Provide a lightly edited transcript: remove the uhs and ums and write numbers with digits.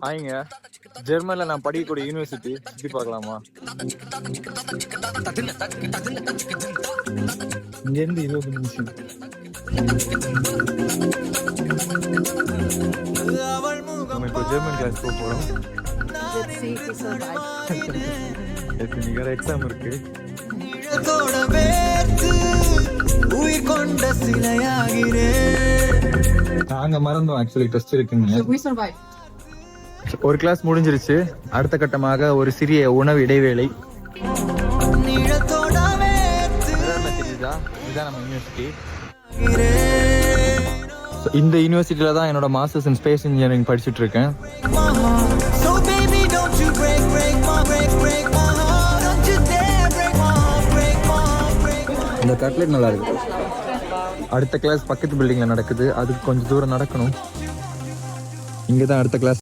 ஆயிங்க ஜெர்மன்ல நான் படிக்கக்கூடிய யூனிவர்சிட்டி சுத்தி பார்க்கலாமா? இங்க இருந்து 20 நிமிஷம். நம்ம இப்போ ஜெர்மன் கிளாஸ் போக போறோம். நிகர எக்ஸாம் இருக்கு. நாங்க மறந்தோம் ஆக்சுவலி டெஸ்ட் இருக்குங்க. ஒரு கிளாஸ் முடிஞ்சிருச்சு. அடுத்த கட்டமாக ஒரு சிறிய உணவு இடைவேளை. இதுதான் நம்ம யூனிவர்சிட்டி. இந்த யூனிவர்சிட்டியில தான் என்னோட மாஸ்டர்ஸ் இன் ஸ்பேஸ் இன்ஜினியரிங் படிச்சுட்டு இருக்கேன். இந்த கட்லெட் நல்லா இருக்கு. அடுத்த கிளாஸ் பக்கத்து பில்டிங்ல நடக்குது. அதுக்கு கொஞ்சம் தூரம் நடக்கணும். இங்கதான் அடுத்த கிளாஸ்.